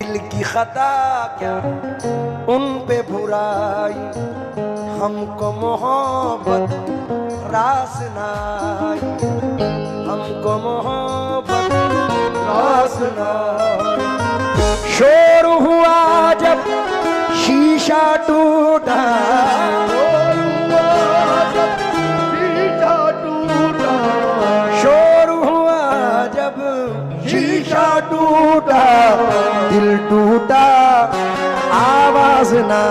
दिल की खता क्या उन पे बुराई, हमको मोहब्बत रास नाई, हमको मोहब्बत रास नाई। शोर हुआ जब शीशा टूटा, शोर हुआ जब शीशा टूटा, दिल टूटा आवाज ना